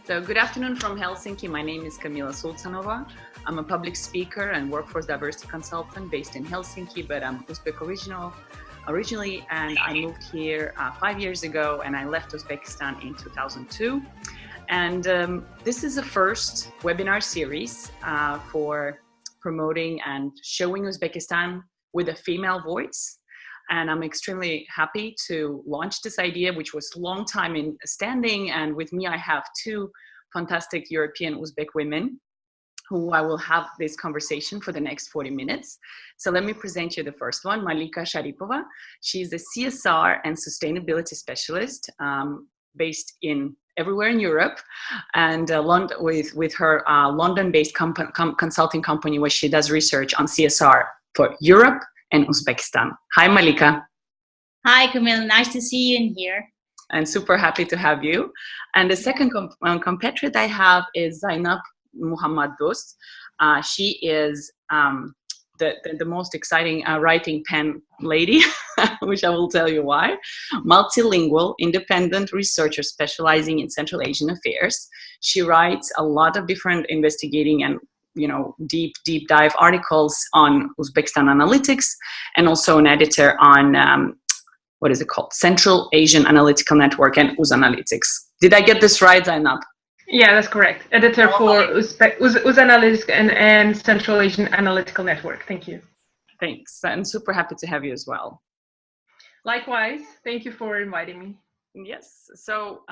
So good afternoon from Helsinki. My name is Kamilla Sultanova. I'm a public speaker and workforce diversity consultant based in Helsinki, but I'm Uzbek originally, and I moved here 5 years ago, and I left Uzbekistan in 2002. And this is the first webinar series for promoting and showing Uzbekistan with a female voice. And I'm extremely happy to launch this idea, which was a long time in standing. And with me, I have two fantastic European Uzbek women who I will have this conversation for the next 40 minutes. So let me present you the first one, Malika Sharapova. She's a CSR and sustainability specialist based everywhere in Europe, and with her London-based consulting company where she does research on CSR for Europe and Uzbekistan. Hi, Malika. Hi, Kamilla. Nice to see you in here. And super happy to have you. And the second compatriot I have is Zaynab Muhammad-Dost. She is the most exciting writing pen lady, which I will tell you why. Multilingual, independent researcher specializing in Central Asian affairs. She writes a lot of different investigating and deep dive articles on Uzbekistan Analytics, and also an editor on what is it called? Central Asian Analytical Network and Uzanalytics. Did I get this right, Zainab? Yeah, that's correct. Editor for Uzanalytics and Central Asian Analytical Network. Thank you. Thanks. I'm super happy to have you as well. Likewise. Thank you for inviting me. Yes. So,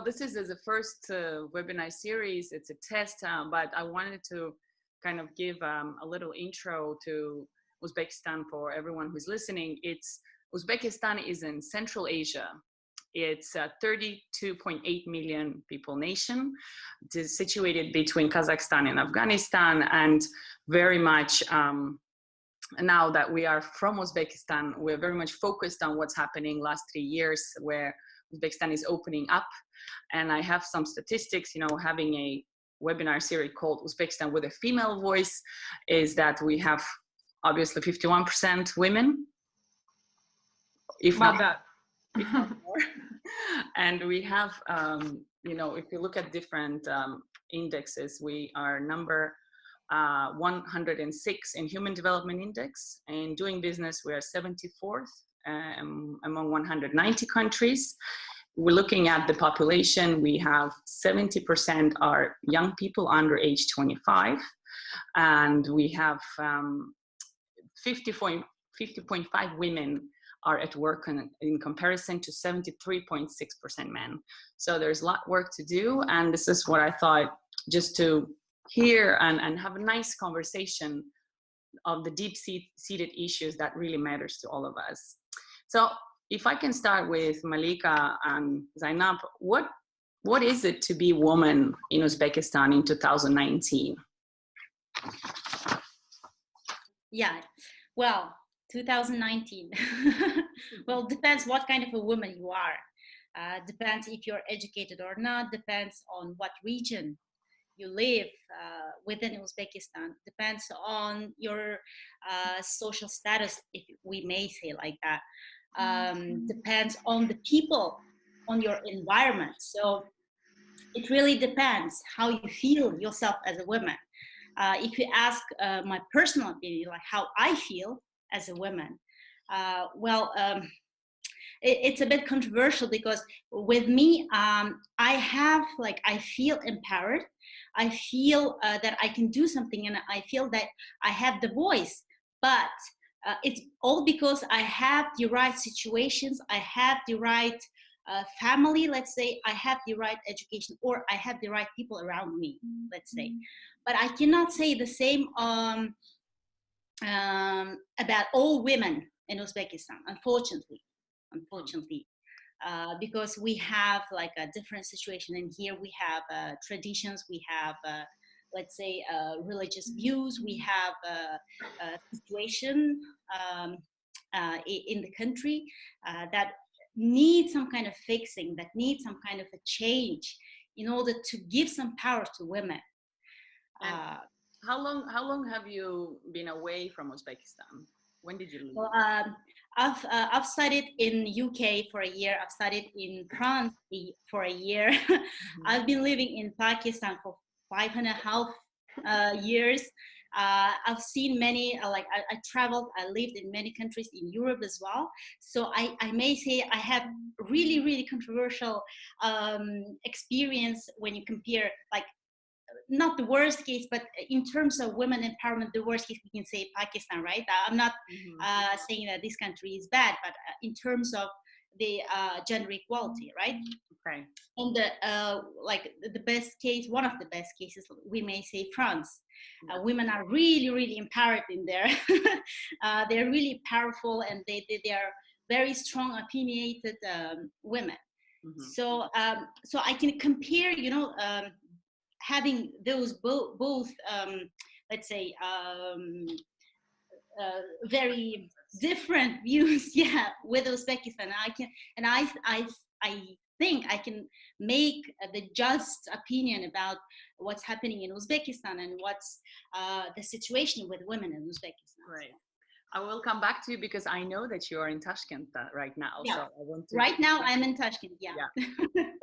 this is the first webinar series. It's a test, but I wanted to kind of give a little intro to Uzbekistan for everyone who's listening. Uzbekistan is in Central Asia. It's a 32.8 million people nation. It is situated between Kazakhstan and Afghanistan, and very much now that we are from Uzbekistan, we're very much focused on what's happening last 3 years, where Uzbekistan is opening up. And I have some statistics, having a webinar series called Uzbekistan with a female voice, is that we have obviously 51% women, if not more. And we have, if you look at different indexes, we are number 106 in Human Development Index. And doing business, we are 74th among 190 countries. We're looking at the population. We have 70% are young people under age 25, and we have 50.5 women are at work in comparison to 73.6% men. So there's a lot of work to do, and this is what I thought, just to hear and have a nice conversation of the deep-seated issues that really matters to all of us. So if I can start with Malika and Zainab, what is it to be a woman in Uzbekistan in 2019? Yeah, well, 2019. Well, depends what kind of a woman you are. Depends if you're educated or not. Depends on what region you live within Uzbekistan. Depends on your social status, if we may say like that. Depends on the people, on your environment. So it really depends how you feel yourself as a woman. If you ask my personal opinion, like how I feel as a woman, it's a bit controversial, because with me, I feel empowered. I feel that I can do something, and I feel that I have the voice, but it's all because I have the right situations, I have the right family, let's say, I have the right education, or I have the right people around me, let's say. But I cannot say the same about all women in Uzbekistan, unfortunately, because we have like a different situation in here. We have traditions, we have let's say religious views, we have a situation in the country that needs some kind of fixing, that needs some kind of a change in order to give some power to women. How long have you been away from Uzbekistan? When did you leave? Well, I've studied in UK for a year. I've studied in France for a year. I've been living in Pakistan for 5.5 years. I've seen many, I traveled, I lived in many countries in Europe as well. So I may say I have really, really controversial experience when you compare, like, not the worst case, but in terms of women empowerment, the worst case we can say Pakistan, right? I'm not saying that this country is bad, but in terms of the gender equality, right? Okay. And the best case, one of the best cases, we may say France. Women are really, really empowered in there. They're really powerful, and they are very strong, opinionated women. So I can compare, having those both let's say very different views, yeah, with Uzbekistan. I think I can make the just opinion about what's happening in Uzbekistan and what's the situation with women in Uzbekistan. Right. I will come back to you because I know that you are in Tashkent right now. Yeah. So I want to. Right now I'm in Tashkent. Yeah.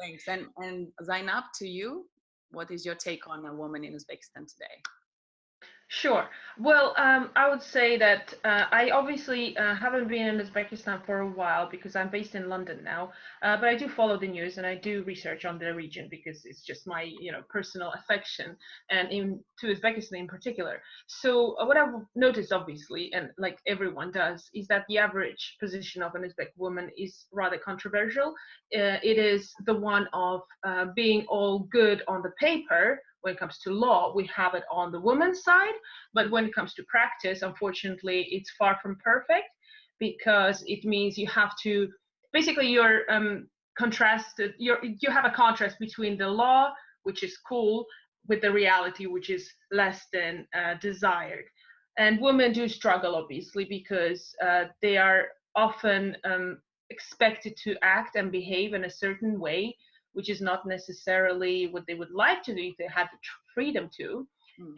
Thanks. And Zaynab, to you, what is your take on a woman in Uzbekistan today? Sure. Well, I would say that I obviously haven't been in Uzbekistan for a while because I'm based in London now. But I do follow the news and I do research on the region because it's just my, personal affection and to Uzbekistan in particular. So what I've noticed, obviously, and like everyone does, is that the average position of an Uzbek woman is rather controversial. It is the one of being all good on the paper. When it comes to law, we have it on the woman's side, but when it comes to practice, unfortunately, it's far from perfect because it means you have to basically you have a contrast between the law, which is cool, with the reality, which is less than desired. And women do struggle, obviously, because they are often expected to act and behave in a certain way, which is not necessarily what they would like to do if they had the freedom to.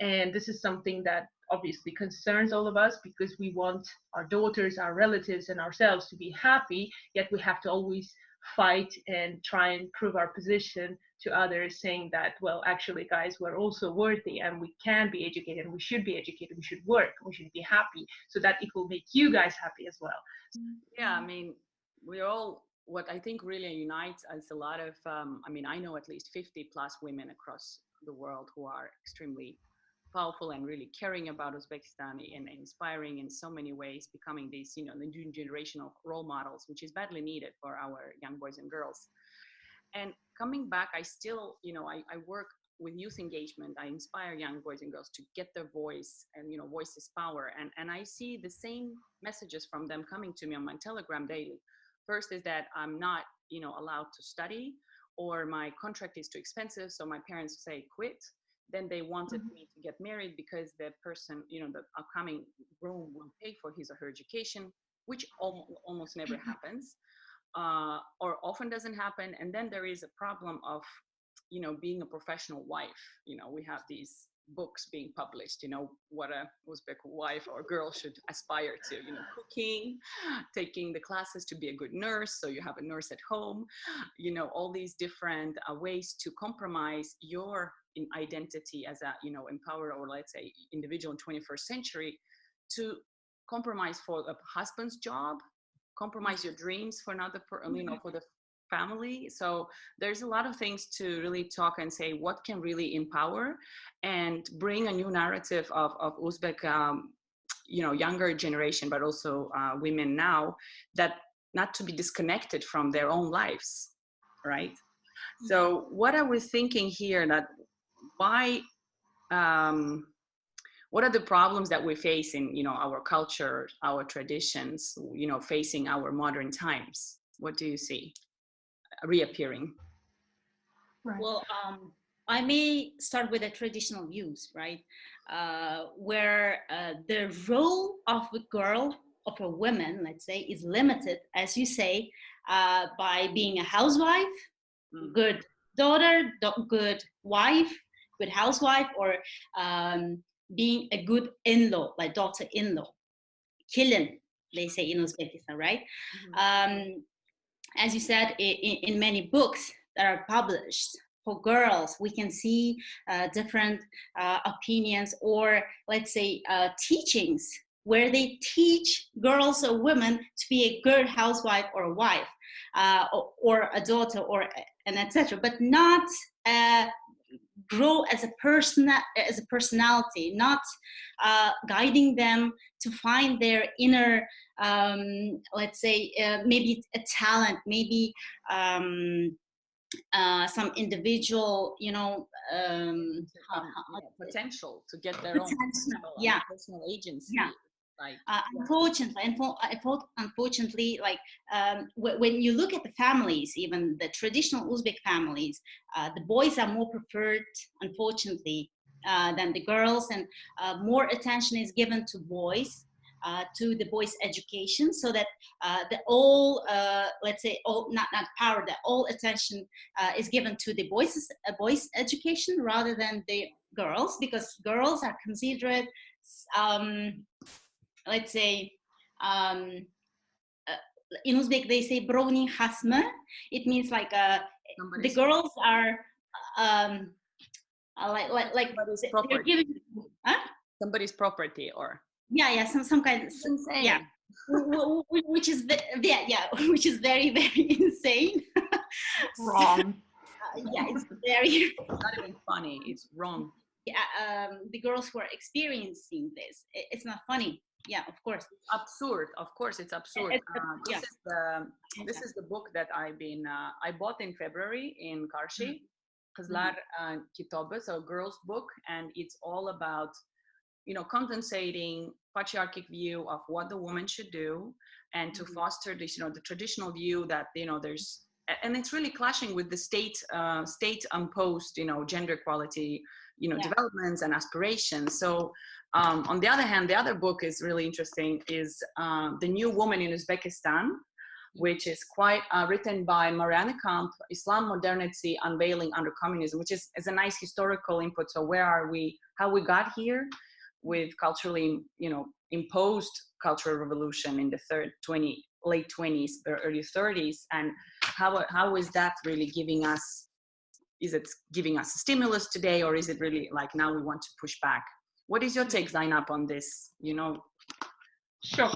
And this is something that obviously concerns all of us because we want our daughters, our relatives, and ourselves to be happy, yet we have to always fight and try and prove our position to others, saying that, well, actually, guys, we're also worthy and we can be educated, we should be educated, we should work, we should be happy, so that it will make you guys happy as well. Yeah, I mean, we're all, what I think really unites us a lot of, I know at least 50 plus women across the world who are extremely powerful and really caring about Uzbekistan and inspiring in so many ways, becoming these, the new generation of role models, which is badly needed for our young boys and girls. And coming back, I still, I work with youth engagement. I inspire young boys and girls to get their voice, and voice is power. And I see the same messages from them coming to me on my Telegram daily. First is that I'm not, allowed to study, or my contract is too expensive, so my parents say quit. Then they wanted me to get married because the person, the upcoming groom will pay for his or her education, which almost never happens, or often doesn't happen. And then there is a problem of, being a professional wife. We have these books being published, what a Uzbek wife or girl should aspire to, cooking, taking the classes to be a good nurse, so you have a nurse at home, all these different ways to compromise your identity as a, empowered, or let's say individual in 21st century, to compromise for a husband's job, compromise your dreams for another, for the family. So there's a lot of things to really talk and say what can really empower and bring a new narrative of Uzbek, younger generation, but also women now, that not to be disconnected from their own lives, right? So what are we thinking here, that why, what are the problems that we face in, our culture, our traditions, facing our modern times? What do you see reappearing? Right. Well, I may start with the traditional views, right? Where the role of a girl, of a woman, let's say, is limited, as you say, by being a housewife, good daughter, good wife, good housewife, or being a good in-law, like daughter-in-law, killing, they say in Uzbekistan, right? Mhm. As you said, in many books that are published for girls, we can see different opinions, or let's say teachings where they teach girls or women to be a good housewife or a wife, or a daughter, or and etc. But not grow as a person, as a personality, not guiding them to find their inner, let's say, maybe a talent, maybe some individual, Potential to get their own potential. personal, Yeah, personal agency. yeah. Like, Unfortunately, like when you look at the families, even the traditional Uzbek families, the boys are more preferred, unfortunately, than the girls, and more attention is given to boys, to the boys' education, so that the all, let's say, all, not power, the all attention is given to the boys' education rather than the girls, because girls are considered, let's say, um, in Uzbek they say brownie hasma. It means like the girls are like somebody's they're property. giving, huh? Somebody's property, or some kind of, yeah, which is which is very, very insane. Wrong. Yeah, it's very it's not even funny. It's wrong. the girls who are experiencing this, it's not funny. Yeah, of course. Absurd. Of course, it's absurd. Yeah. This is the book that I bought in February in Karshi, Kızlar Kitabı, so a girls' book, and it's all about, compensating patriarchic view of what the woman should do, and to foster this, the traditional view that, there's, and it's really clashing with the state imposed, gender equality, developments and aspirations. So on the other hand, the other book is really interesting, is The New Woman in Uzbekistan, which is quite written by Marianne Kamp, Islam Modernity Unveiling Under Communism, which is a nice historical input. So where are we, how we got here with culturally, imposed cultural revolution in the late 20s, early 30s, and how is that really giving us, is it giving us a stimulus today, or is it really like now we want to push back? What is your take, Zaynab, on this? Sure.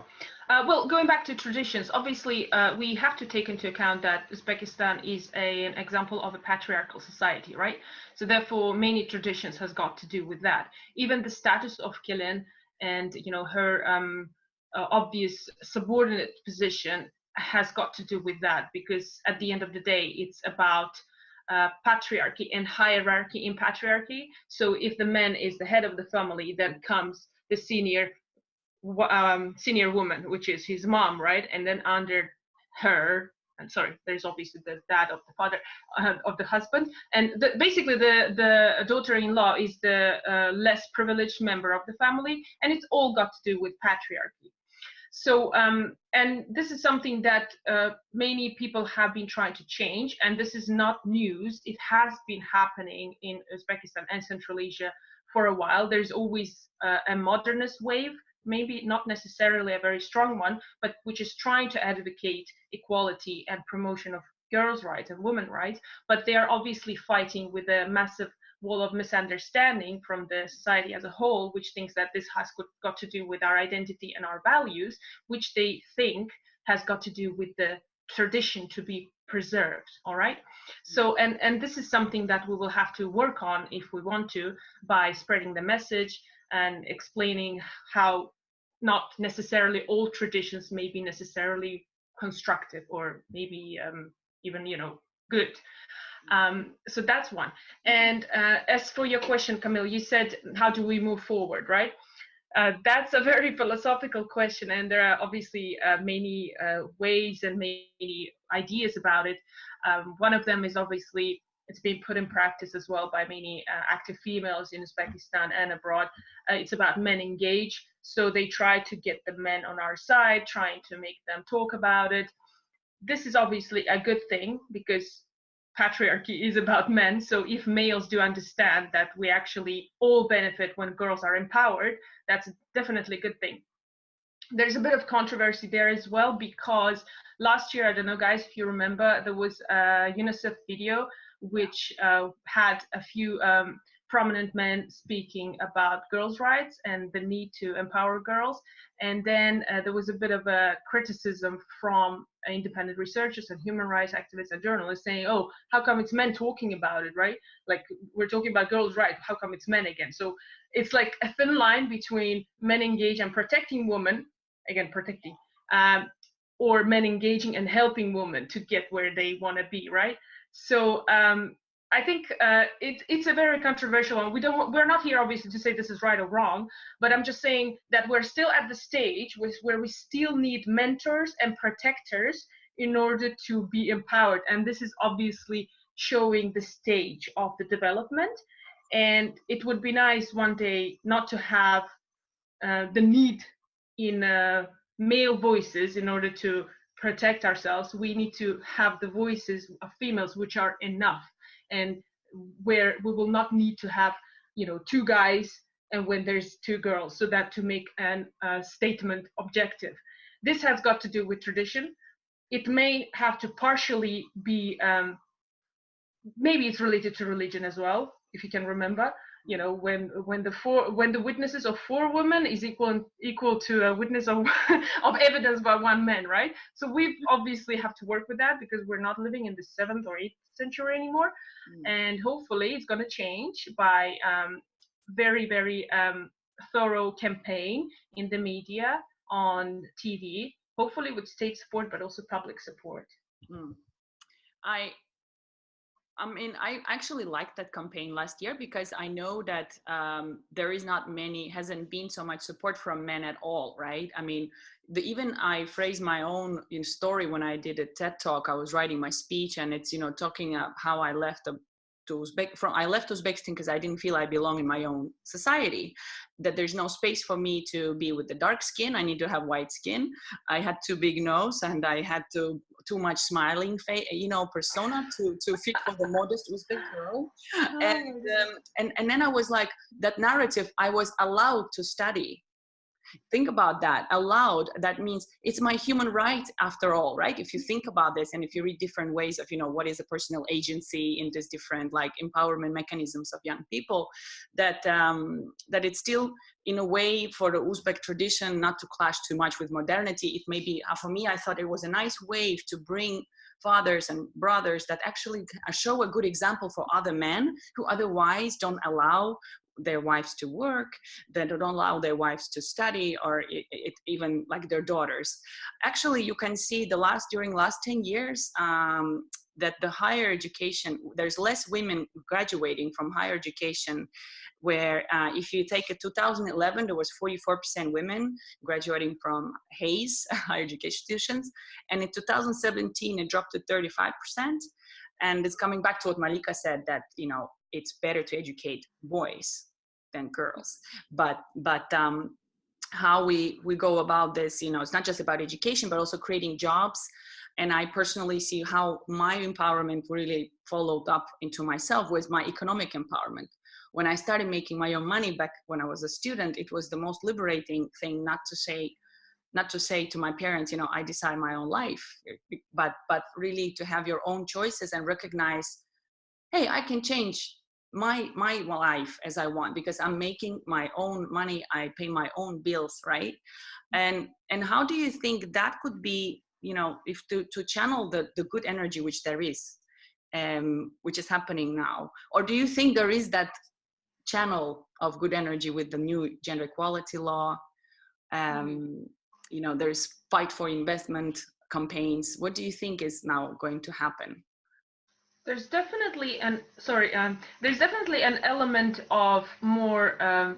Well, going back to traditions, obviously, we have to take into account that Uzbekistan is an example of a patriarchal society, right? So therefore, many traditions has got to do with that. Even the status of Kelin and, her obvious subordinate position has got to do with that, because at the end of the day, it's about patriarchy and hierarchy in patriarchy. So if the man is the head of the family, then comes the senior woman, which is his mom, right? And then under her, and sorry, there's obviously the dad of the father of the husband, and basically the daughter-in-law is the less privileged member of the family, and it's all got to do with patriarchy. So and this is something that many people have been trying to change, and this is not news. It has been happening in Uzbekistan and Central Asia for a while. There's always a modernist wave, maybe not necessarily a very strong one, but which is trying to advocate equality and promotion of girls' rights and women's rights. But they are obviously fighting with a massive wall of misunderstanding from the society as a whole, which thinks that this has got to do with our identity and our values, which they think has got to do with the tradition to be preserved. All right. So and this is something that we will have to work on if we want to, by spreading the message and explaining how not necessarily all traditions may be necessarily constructive, or maybe even good. So that's one. And as for your question, Camille, you said, how do we move forward, right? That's a very philosophical question, and there are obviously many ways and many ideas about it. One of them is obviously, it's been put in practice as well by many active females in Uzbekistan and abroad. It's about men engage. So they try to get the men on our side, trying to make them talk about it. This is obviously a good thing, because patriarchy is about men. So if males do understand that we actually all benefit when girls are empowered, that's definitely a good thing. there's a bit of controversy there as well, because last year, I don't know, guys, if you remember, there was a UNICEF video which had a few prominent men speaking about girls' rights and the need to empower girls. And then there was a bit of a criticism from independent researchers and human rights activists and journalists saying, oh, how come it's men talking about it, right? Like, we're talking about girls' rights, how come it's men again? So it's like a thin line between men engaged and protecting women, again, protecting, or men engaging and helping women to get where they want to be, right? So I think it's a very controversial one. We're not here obviously to say this is right or wrong, but I'm just saying that we're still at the stage where we still need mentors and protectors in order to be empowered. And this is obviously showing the stage of the development. And it would be nice one day not to have the need in male voices in order to protect ourselves. We need to have the voices of females which are enough, and where we will not need to have, you know, two guys and when there's two girls, so that to make an statement objective. This has got to do with tradition. It may have to partially be maybe it's related to religion as well, if you can remember, you know, when the witnesses of 4 women is equal to a witness of of evidence by 1 man, right? So we obviously have to work with that, because we're not living in the 7th or 8th century anymore. And hopefully it's going to change by very, very thorough campaign in the media, on TV, hopefully with state support, but also public support. I mean, I actually liked that campaign last year, because I know that there is hasn't been so much support from men at all, right? I mean, even I phrased my own story when I did a TED talk. I was writing my speech, and it's, you know, talking about how I left I left Uzbekistan because I didn't feel I belong in my own society, that there's no space for me to be with the dark skin. I need to have white skin. I had too big nose, and I had too much smiling face, you know, persona to fit for the modest Uzbek girl. And then I was like, that narrative, I was allowed to study. Think about that. Allowed, that means it's my human right after all, right? If you think about this, and if you read different ways of, you know, what is a personal agency in these different like empowerment mechanisms of young people, that that it's still in a way for the Uzbek tradition not to clash too much with modernity. It may be, for me, I thought it was a nice wave to bring fathers and brothers that actually show a good example for other men who otherwise don't allow their wives to work, that don't allow their wives to study, or even like their daughters. Actually, you can see during last 10 years that the higher education, there's less women graduating from higher education, where if you take a 2011, there was 44% women graduating from Hayes higher education institutions, and in 2017 it dropped to 35%. And it's coming back to what Malika said, that, you know, it's better to educate boys than girls. But how we go about this, you know, it's not just about education, but also creating jobs. And I personally see how my empowerment really followed up into myself with my economic empowerment. When I started making my own money back when I was a student, it was the most liberating thing, not to say to my parents, you know, I decide my own life, but really to have your own choices and recognize, hey, I can change my life as I want, because I'm making my own money, I pay my own bills, right? And how do you think that could be, you know, if to channel the good energy which there is, which is happening now? Or do you think there is that channel of good energy with the new gender equality law? You know, there's fight for investment campaigns. What do you think is now going to happen? There's definitely there's definitely an element of more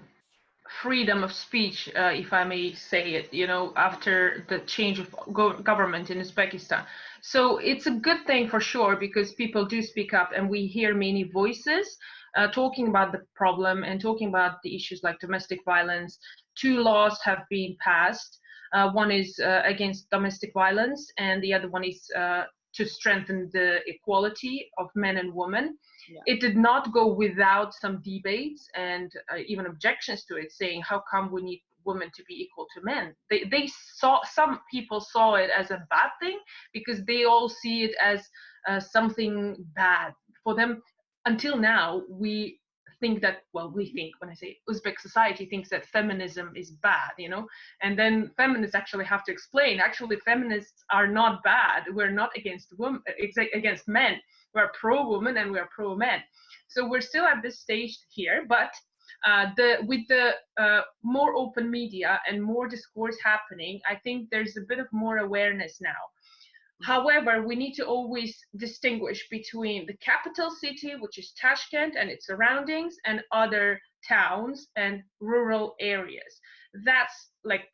freedom of speech, if I may say it, you know, after the change of government in Uzbekistan. So it's a good thing for sure, because people do speak up, and we hear many voices talking about the problem and talking about the issues like domestic violence. 2 laws have been passed. One is against domestic violence, and the other one is to strengthen the equality of men and women. Yeah. It did not go without some debates and even objections to it, saying how come we women to be equal to men. They saw, some people saw it as a bad thing because they all see it as something bad for them. Until now, we think that, well, we think, when I say Uzbek society thinks that feminism is bad, you know, and then feminists actually have to explain, actually feminists are not bad. We're not against women, against men. We're pro-woman and we're pro-men. So we're still at this stage here, but with the more open media and more discourse happening, I think there's a bit of more awareness now. However, we need to always distinguish between the capital city, which is Tashkent and its surroundings, and other towns and rural areas. That's like,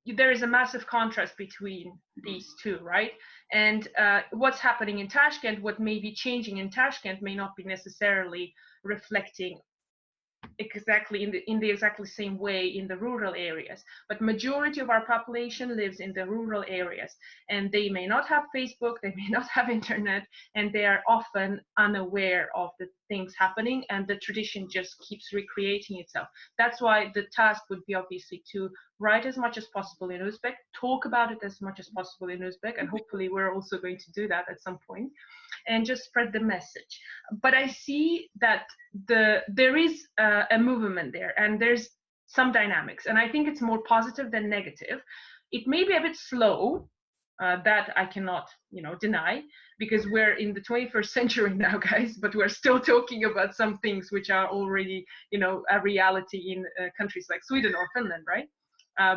there is a massive contrast between these two, right? And what's happening in Tashkent, what may be changing in Tashkent may not be necessarily reflecting exactly in the exactly same way in the rural areas, but majority of our population lives in the rural areas, and they may not have Facebook, they may not have internet, and they are often unaware of the things happening, and the tradition just keeps recreating itself. That's why the task would be obviously to write as much as possible in Uzbek, talk about it as much as possible in Uzbek, and hopefully we're also going to do that at some point, and just spread the message. But I see that there is a movement there, and there's some dynamics, and I think it's more positive than negative. It may be a bit slow, that I cannot, deny, because we're in the 21st century now, guys, but we're still talking about some things which are already, a reality in countries like Sweden or Finland, right?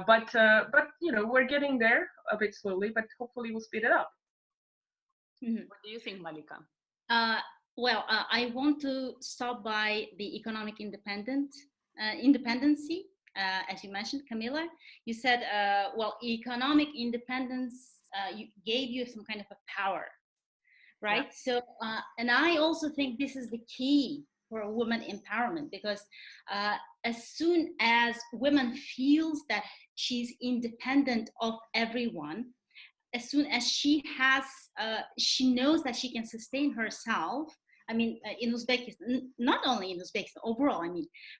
But we're getting there a bit slowly, but hopefully we'll speed it up. Mm-hmm. What do you think, Malika? I want to start by the economic independency, as you mentioned, Kamilla. You said, economic independence gave you some kind of a power, right? Yeah. So, and I also think this is the key for women empowerment, because as soon as women feels that she's independent of everyone, as soon as she knows that she can sustain herself. I mean, in Uzbekistan, not only in Uzbekistan, overall,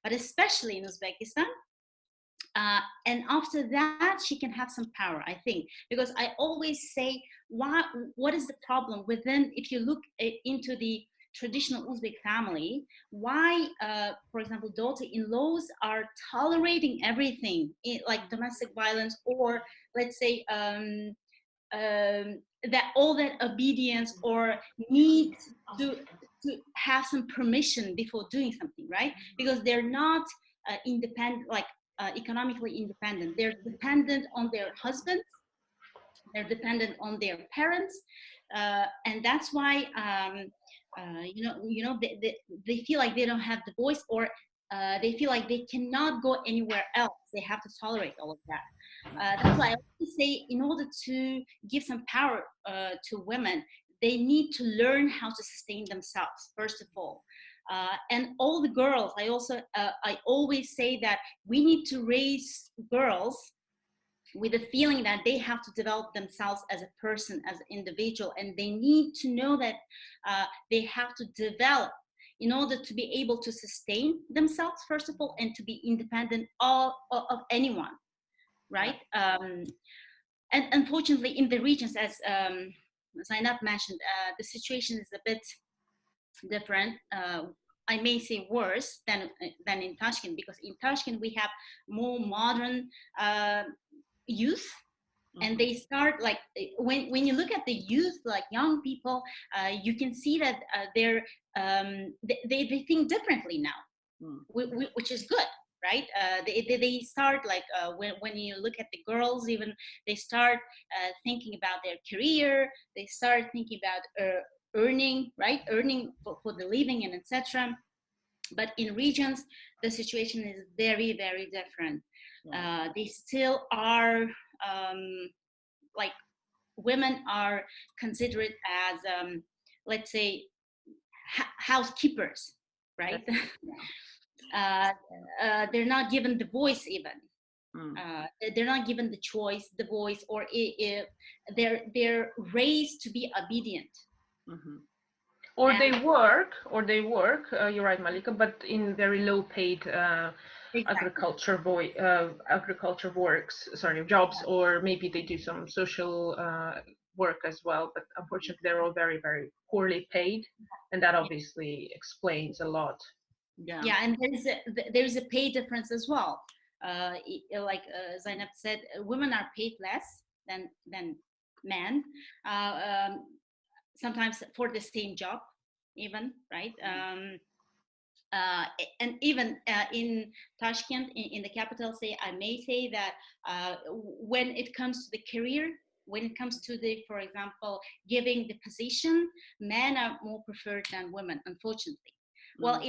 but especially in Uzbekistan. And after that, she can have some power, I think, because I always say, what is the problem within, if you look into the traditional Uzbek family, why, for example, daughter-in-laws are tolerating everything, like domestic violence, or let's say, that all that obedience or need to have some permission before doing something, right? Because they're not independent, like economically independent. They're dependent on their husbands. They're dependent on their parents, and that's why they feel like they don't have the voice, or they feel like they cannot go anywhere else. They have to tolerate all of that. That's why I always say, in order to give some power to women, they need to learn how to sustain themselves, first of all. And all the girls, I always say that we need to raise girls with the feeling that they have to develop themselves as a person, as an individual, and they need to know that they have to develop in order to be able to sustain themselves, first of all, and to be independent of anyone, right? And unfortunately, in the regions, as Zaynab mentioned, the situation is a bit different. I may say worse than in Tashkent, because in Tashkent we have more modern youth, and they start, like, when you look at the youth, like young people, you can see that they think differently now, which is good, right? They start, like, when you look at the girls, even they start thinking about their career. They start thinking about earning for the living, and etc. But in regions, the situation is very, very different. They still are, like, women are considered as, let's say, housekeepers, right? They're not given the voice even. They're not given the voice, or they're raised to be obedient. Or they work, you're right, Malika, but in very low paid agriculture works, jobs, or maybe they do some social work as well. But unfortunately, they're all very, very poorly paid, and that obviously explains a lot. Yeah, and there's a pay difference as well. Like Zaynab said, women are paid less than men. Sometimes for the same job, even, right? And even in Tashkent, in the capital, I may say that when it comes to the career, when it comes to the, for example, giving the position, men are more preferred than women, unfortunately. Well,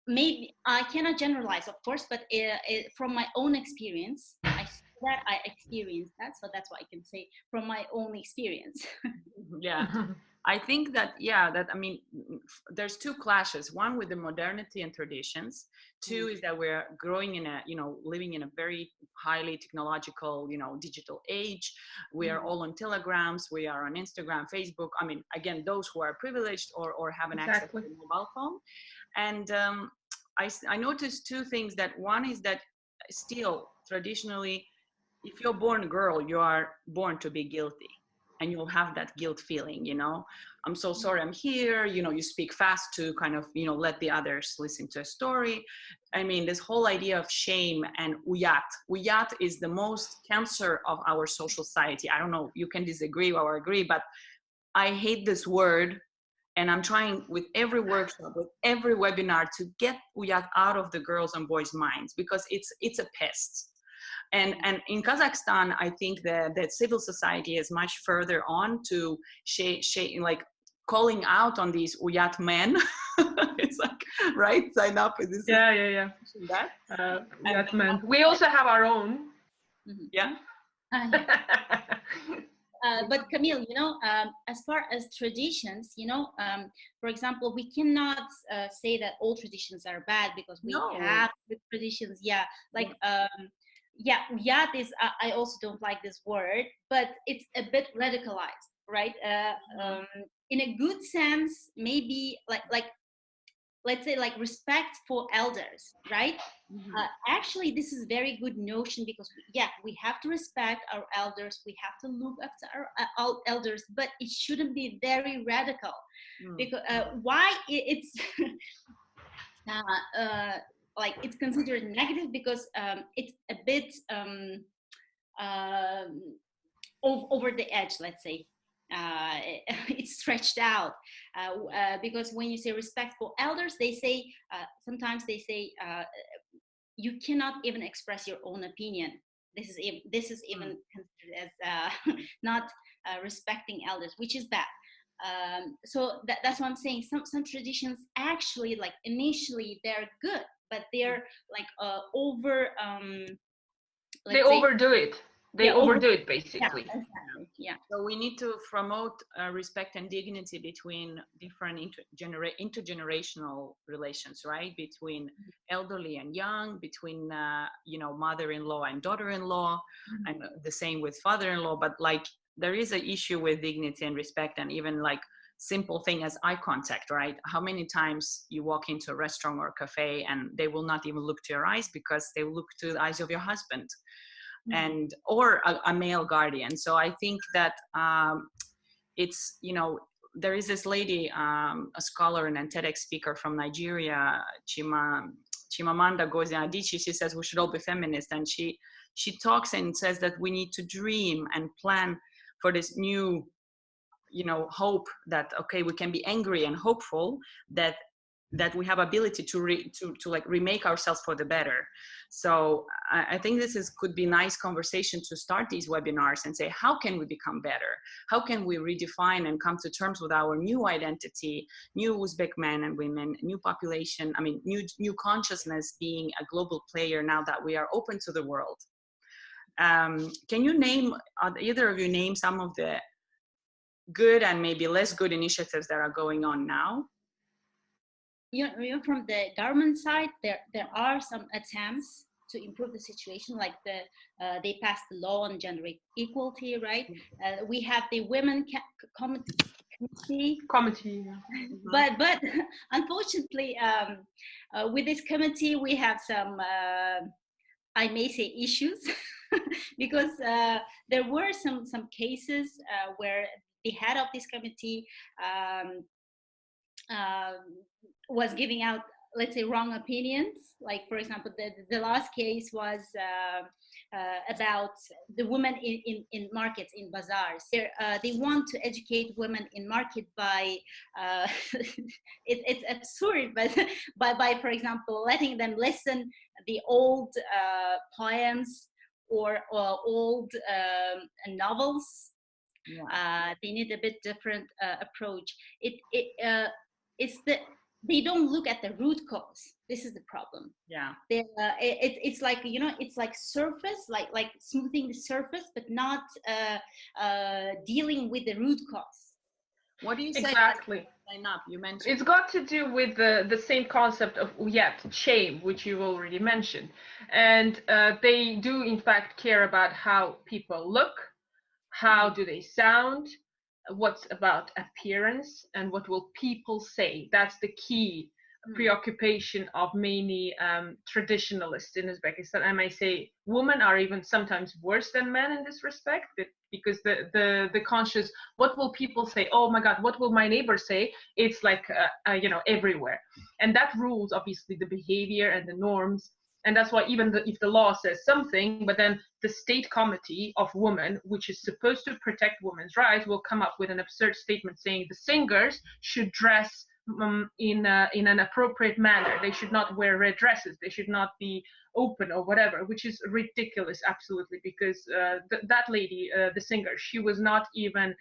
maybe I cannot generalize, of course, but from my own experience, I experienced that, so that's what I can say from my own experience. Yeah. I think that, I mean, there's two clashes. One with the modernity and traditions. Two is that we're growing in a, living in a very highly technological, digital age. We are all on telegrams. We are on Instagram, Facebook. I mean, again, those who are privileged or have an access to a mobile phone. And I noticed two things. That one is that still traditionally, if you're born a girl, you are born to be guilty. And you'll have that guilt feeling, I'm so sorry I'm here, you speak fast to kind of, let the others listen to a story. I mean, this whole idea of shame and uyat is the most cancer of our social society. I don't know, you can disagree or agree, but I hate this word. And I'm trying with every workshop, with every webinar to get uyat out of the girls' and boys' minds, because it's a pest. And in Kazakhstan, I think that civil society is much further on to like calling out on these uyat men. It's like, right? Sign up with this. Yeah. That uyat men. We also have our own. Yeah. But Camille, as far as traditions, for example, we cannot say that all traditions are bad, because we have good traditions. Yeah, like. Uyat is, I also don't like this word, but it's a bit radicalized, right? In a good sense, maybe like let's say like respect for elders, right? Actually, this is a very good notion, because we have to respect our elders, we have to look after our elders, but it shouldn't be very radical. Because why it's like it's considered negative, because it's a bit over the edge, let's say. It's stretched out, because when you say respect for elders, they say sometimes they say you cannot even express your own opinion. This is even considered as not respecting elders, which is bad. So that's what I'm saying. Some traditions actually, like initially they're good, but they're like over. They overdo it. They overdo it, basically. Yeah, exactly. Yeah. So we need to promote respect and dignity between different intergenerational relations, right? Between elderly and young, between mother-in-law and daughter-in-law, and the same with father-in-law. But like there is an issue with dignity and respect, and even like simple thing as eye contact, right? How many times you walk into a restaurant or a cafe and they will not even look to your eyes because they will look to the eyes of your husband. And or a male guardian. So I think that it's, there is this lady, a scholar and a TEDx speaker from Nigeria, Chimamanda Ngozi Adichie. She says we should all be feminist, and she talks and says that we need to dream and plan for this new, hope that we can be angry and hopeful that we have ability to like remake ourselves for the better. So I think this could be nice conversation to start these webinars and say, how can we become better? How can we redefine and come to terms with our new identity, new Uzbek men and women, new population, new consciousness, being a global player now that we are open to the world. Can you name, either of you name some of the good and maybe less good initiatives that are going on now? From the government side, there are some attempts to improve the situation, like they passed the law on gender equality, right? We have the women committee. Committee. But unfortunately, with this committee, we have some, I may say, issues because there were some cases where the head of this committee was giving out, let's say, wrong opinions. Like, for example, the last case was about the women in markets, in bazaars. They want to educate women in market by, it's absurd, but by, for example, letting them listen the old poems or old novels. Yeah. They need a bit different approach. It's they don't look at the root cause. This is the problem. Yeah. It's like, you know, it's like surface, like smoothing the surface, but not dealing with the root cause. What do you say? Exactly. Zaynab, you mentioned It's got to do with the same concept of shame, which you already mentioned, and they do in fact care about how people look, how do they sound, what's about appearance, and what will people say. That's the key preoccupation of many traditionalists in Uzbekistan. I may say women are even sometimes worse than men in this respect, because the conscious, what will people say? Oh my God, what will my neighbor say? It's like everywhere, and that rules obviously the behavior and the norms. And that's why even if the law says something, but then the state committee of women, which is supposed to protect women's rights, will come up with an absurd statement saying the singers should dress in an appropriate manner. They should not wear red dresses. They should not be open or whatever, which is ridiculous, absolutely, because that lady, the singer, she was not even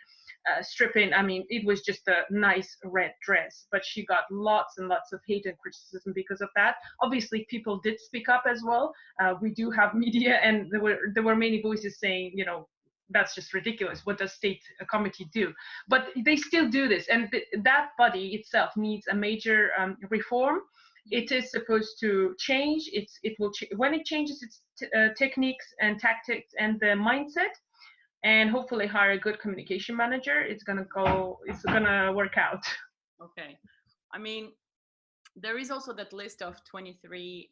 stripping. I mean, it was just a nice red dress, but she got lots and lots of hate and criticism because of that. Obviously, people did speak up as well. We do have media, and there were many voices saying, you know, that's just ridiculous. What does state committee do? But they still do this, and that body itself needs a major reform. It is supposed to change. When it changes its techniques and tactics and the mindset, and hopefully hire a good communication manager, it's gonna work out. Okay. I mean, there is also that list of 23.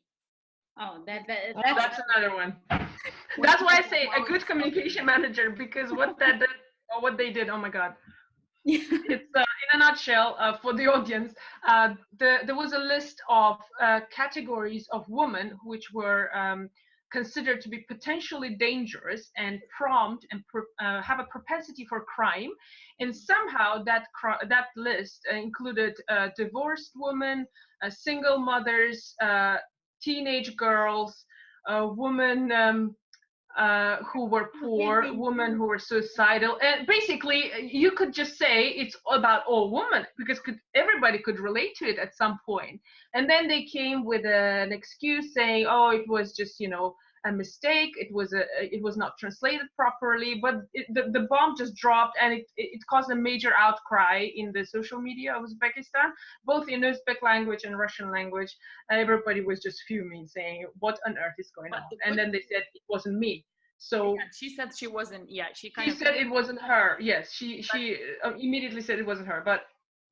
Oh, That's another one. That's why I say a good communication manager, because what they did, oh my God. It's in a nutshell, for the audience, there was a list of categories of women which were considered to be potentially dangerous and prompt and have a propensity for crime, and somehow that list included divorced women, single mothers, teenage girls, women who were poor, women who were suicidal, and basically you could just say it's about all women, because everybody could relate to it at some point. And then they came with an excuse saying, oh, it was just, you know, a mistake, it was not translated properly, but the bomb just dropped, and it caused a major outcry in the social media of Uzbekistan, both in Uzbek language and Russian language. Everybody was just fuming, saying, what on earth is going on? And then they said it wasn't me. So yeah, she said she wasn't. Yeah, she said it wasn't her. Yes, she immediately said it wasn't her. But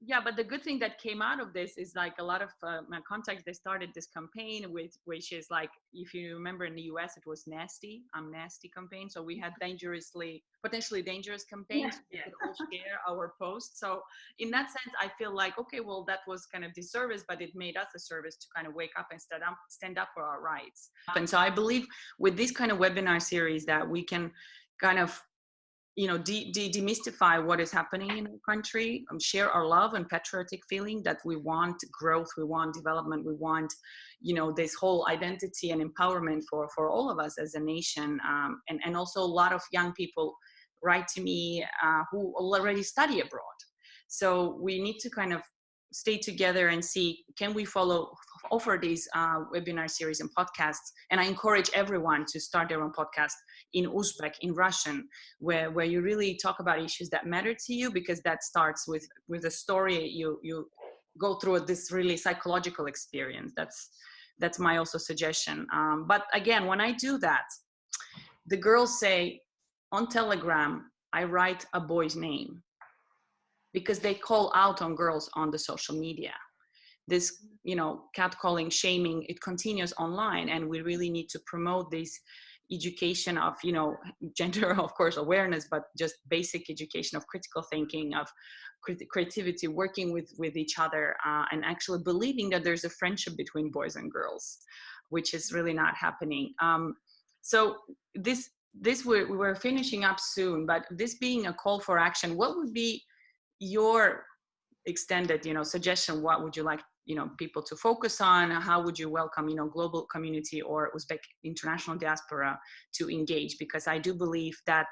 yeah, but the good thing that came out of this is, like, a lot of my contacts, they started this campaign which is like, if you remember in the US, it was nasty, I'm nasty campaign. So we had potentially dangerous campaigns. Yeah. We could all share our posts. So in that sense, I feel like, okay, well, that was kind of disservice, but it made us a service to kind of wake up and stand up for our rights. And so I believe with this kind of webinar series that we can kind of, you know, demystify what is happening in our country, share our love and patriotic feeling that we want growth, we want development, we want, you know, this whole identity and empowerment for all of us as a nation. And also a lot of young people write to me who already study abroad. So we need to kind of stay together and see, can we offer these webinar series and podcasts. And I encourage everyone to start their own podcast in Uzbek, in Russian, where you really talk about issues that matter to you, because that starts with a story. You go through this really psychological experience. That's my also suggestion. But again, when I do that, the girls say on Telegram, I write a boy's name. because they call out on girls on the social media. This, catcalling, shaming, it continues online, and we really need to promote this education of, gender, of course, awareness, but just basic education of critical thinking, of creativity, working with each other, and actually believing that there's a friendship between boys and girls, which is really not happening. So we're finishing up soon, but this being a call for action, what would be your extended, suggestion? What would you like, people to focus on? How would you welcome, global community or Uzbek international diaspora to engage? Because I do believe that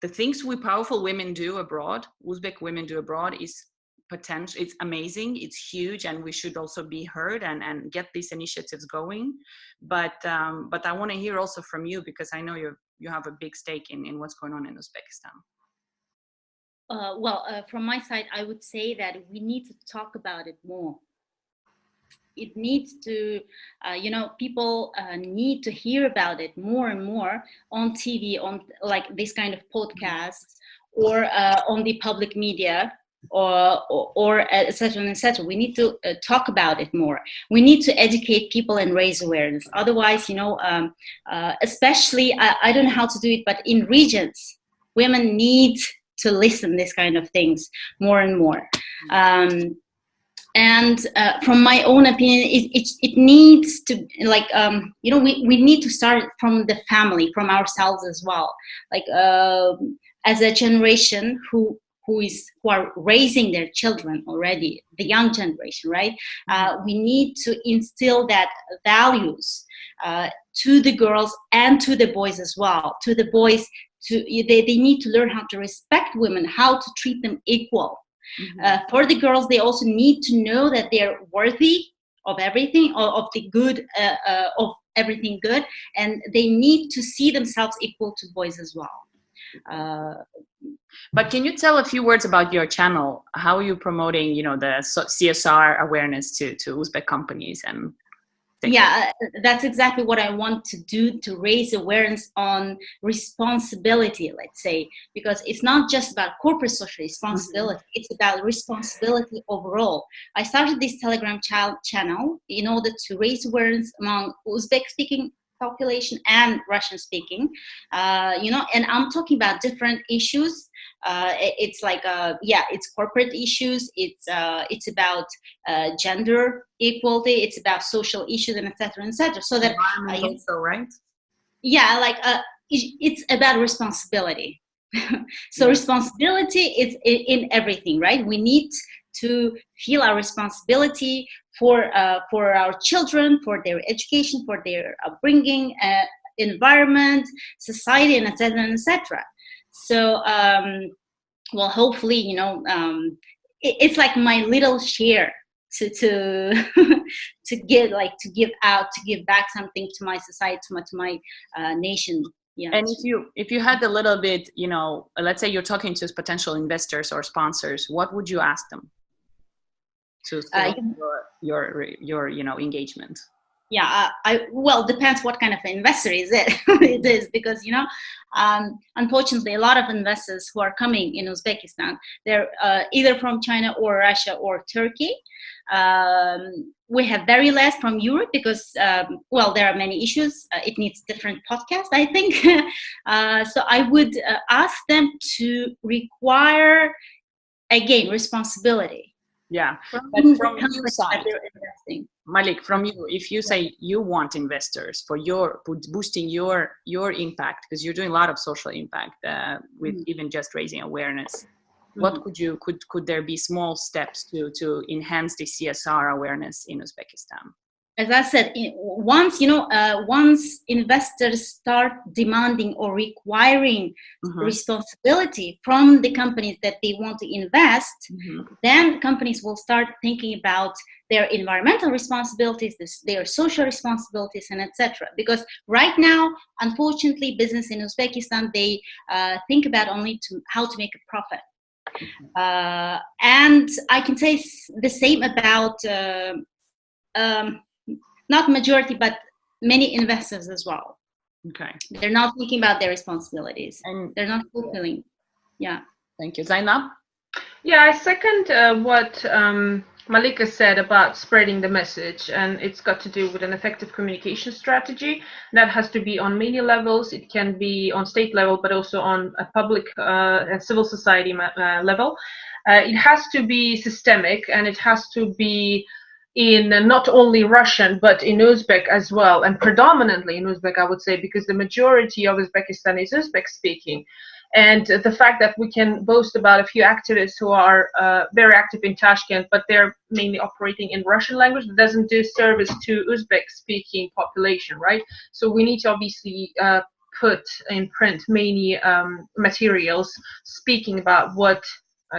the things we powerful women do abroad, Uzbek women do abroad, is potential. It's amazing. It's huge, and we should also be heard and get these initiatives going. But I want to hear also from you, because I know you have a big stake in what's going on in Uzbekistan. From my side, I would say that we need to talk about it more. It needs to, people need to hear about it more and more on TV, on like this kind of podcasts, or on the public media, or et cetera, et cetera. We need to talk about it more. We need to educate people and raise awareness. Otherwise, especially, I don't know how to do it, but in regions, women need to listen this kind of things more and more. From my own opinion, it needs to, like, we need to start from the family, from ourselves as well. Like, as a generation who are raising their children already, the young generation, right? We need to instill that values to the girls and to the boys as well. To the boys, they need to learn how to respect women, how to treat them equal. For the girls, they also need to know that they're worthy of everything, of the good, of everything good, and they need to see themselves equal to boys as well. But can you tell a few words about your channel? How are you promoting, the CSR awareness to Uzbek companies and? That's exactly what I want to do, to raise awareness on responsibility, let's say, because it's not just about corporate social responsibility, it's about responsibility overall. I started this Telegram channel in order to raise awareness among Uzbek-speaking population and Russian-speaking, and I'm talking about different issues. It's like, it's corporate issues. It's about gender equality. It's about social issues, and etc. etc. So that also, right? It's about responsibility. So responsibility is in everything, right? We need to feel our responsibility for our children, for their education, for their upbringing, environment, society, and etc. and etc. So, hopefully, it's like my little share to to give out, to give back something to my society, to my nation. Yeah. And if you had a little bit, let's say you're talking to potential investors or sponsors, what would you ask them to your engagement? Depends what kind of investor is it. It is, because unfortunately, a lot of investors who are coming in Uzbekistan, they're either from China or Russia or Turkey. We have very less from Europe because there are many issues. It needs different podcasts, I think. So I would ask them to require, again, responsibility. Yeah, but from your side, Malik, from you, if you say you want investors for boosting your impact, because you're doing a lot of social impact with even just raising awareness, what could there be small steps to enhance the CSR awareness in Uzbekistan? As I said, once investors start demanding or requiring responsibility from the companies that they want to invest, then companies will start thinking about their environmental responsibilities, their social responsibilities, and etc. Because right now, unfortunately, business in Uzbekistan, they think about only how to make a profit. And I can say the same about not majority, but many investors as well. Okay. They're not thinking about their responsibilities, and they're not fulfilling. Yeah. Thank you. Zaynab? Yeah, I second what Malika said about spreading the message, and it's got to do with an effective communication strategy that has to be on many levels. It can be on state level, but also on a public and civil society level. It has to be systemic, and it has to be in not only Russian, but in Uzbek as well, and predominantly in Uzbek, I would say, because the majority of Uzbekistan is Uzbek speaking. And the fact that we can boast about a few activists who are very active in Tashkent, but they're mainly operating in Russian language, doesn't do service to Uzbek speaking population, right? So we need to obviously put in print many materials speaking about what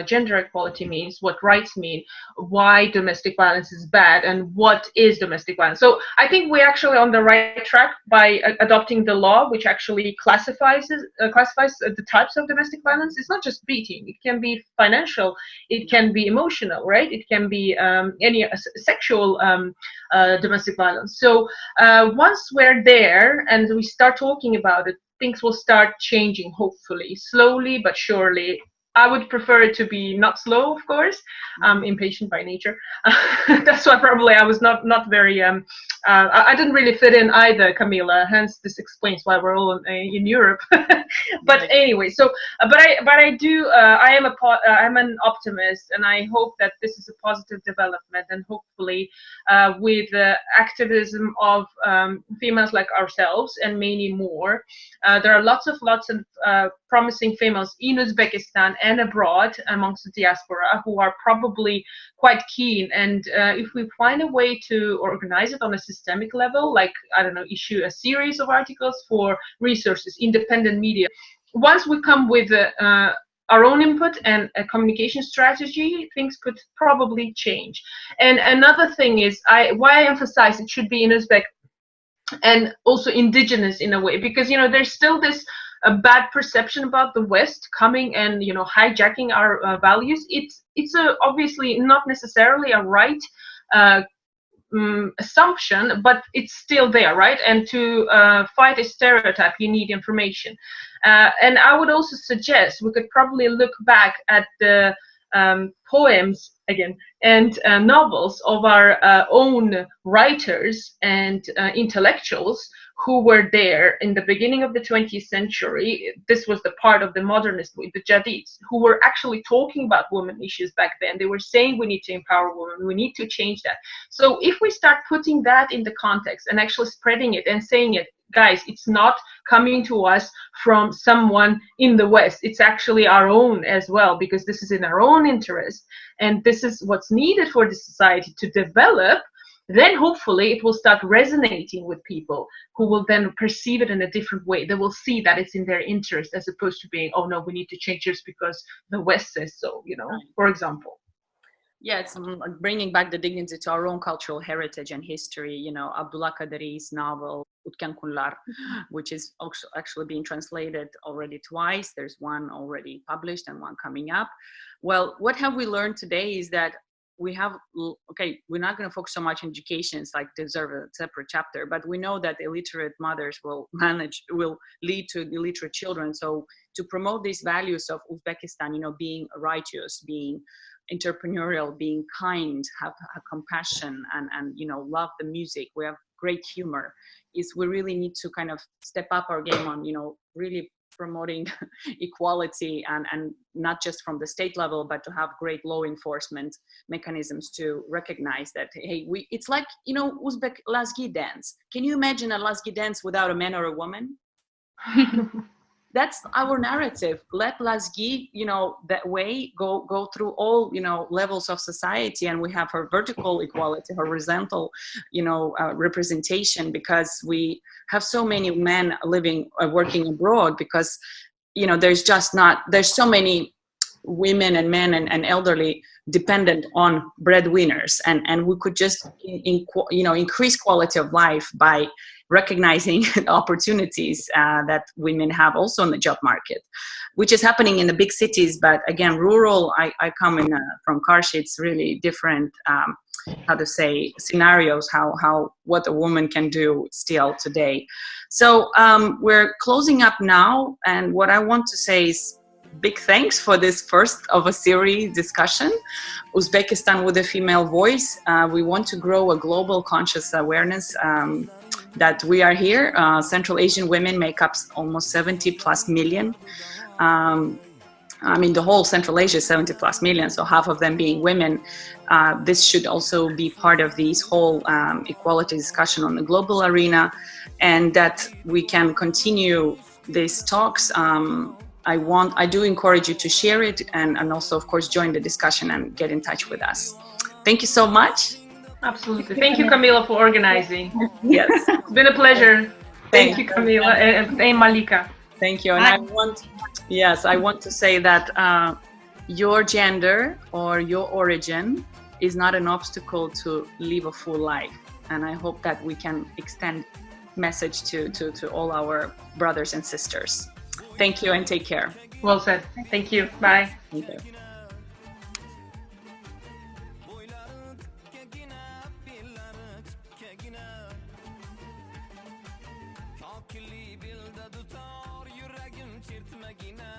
gender equality means, what rights mean, why domestic violence is bad, and what is domestic violence. So I think we're actually on the right track by adopting the law, which actually classifies the types of domestic violence. It's not just beating; it can be financial, it can be emotional, right? It can be any sexual domestic violence. So once we're there and we start talking about it, things will start changing, hopefully, slowly but surely. I would prefer it to be not slow, of course. I'm impatient by nature. That's why probably I was not very. I didn't really fit in either, Kamilla. Hence, this explains why we're all in Europe. But anyway, so but I do. I'm an optimist, and I hope that this is a positive development, and hopefully, with the activism of females like ourselves and many more, there are lots of promising females in Uzbekistan and abroad amongst the diaspora who are probably quite keen. And if we find a way to organize it on a systemic level, like, I don't know, issue a series of articles for resources, independent media, once we come with our own input and a communication strategy, things could probably change. And another thing is, why I emphasize it should be in Uzbek and also indigenous in a way, because there's still this a bad perception about the West coming and hijacking our values. It's obviously not necessarily a right assumption, but it's still there, right? And to fight a stereotype, you need information. And I would also suggest we could probably look back at the poems again and novels of our own writers and intellectuals who were there in the beginning of the 20th century. This was the part of the modernist, the Jadids, who were actually talking about women issues back then. They were saying we need to empower women, we need to change that. So if we start putting that in the context and actually spreading it and saying it, guys, it's not coming to us from someone in the West. It's actually our own as well, because this is in our own interest. And this is what's needed for the society to develop. Then hopefully it will start resonating with people who will then perceive it in a different way. They will see that it's in their interest, as opposed to being, oh no, we need to change this because the West says so, for example. Yeah, it's bringing back the dignity to our own cultural heritage and history. Abdullah Qadari's novel Utkan Kunlar, which is also actually being translated already twice. There's one already published and one coming up. Well, what have we learned today is that we're not going to focus so much on education. It's like deserve a separate chapter, but we know that illiterate mothers will lead to illiterate children. So to promote these values of Uzbekistan, being righteous, being entrepreneurial, being kind, have compassion, and love the music, we have great humor, is we really need to kind of step up our game on really promoting equality, and not just from the state level, but to have great law enforcement mechanisms to recognize that, hey, it's like Uzbek Lazgi dance. Can you imagine a Lazgi dance without a man or a woman? That's our narrative. Let Lazgi, that way go through all, levels of society, and we have her vertical equality, horizontal, representation, because we have so many men living, working abroad, because, there's so many women and men and elderly dependent on breadwinners, and we could just increase quality of life by recognizing opportunities that women have also in the job market, which is happening in the big cities. But again, rural, I come in from Karshi, it's really different, scenarios, what a woman can do still today. So we're closing up now, and what I want to say is, big thanks for this first of a series discussion, Uzbekistan with a Female Voice. We want to grow a global conscious awareness that we are here. Central Asian women make up almost 70 plus million. The whole Central Asia is 70 plus million, so half of them being women. This should also be part of this whole equality discussion on the global arena, and that we can continue these talks. I do encourage you to share it and also, of course, join the discussion and get in touch with us. Thank you so much. Absolutely. Thank you, Kamilla, for organizing. Yes. It's been a pleasure. Thank you, Kamilla and Malika. Thank you. And I want to say that your gender or your origin is not an obstacle to live a full life. And I hope that we can extend message to all our brothers and sisters. Thank you and take care. Well said. Thank you. Bye. Thank you. Akli bilde tutar yüreğim çirtmegine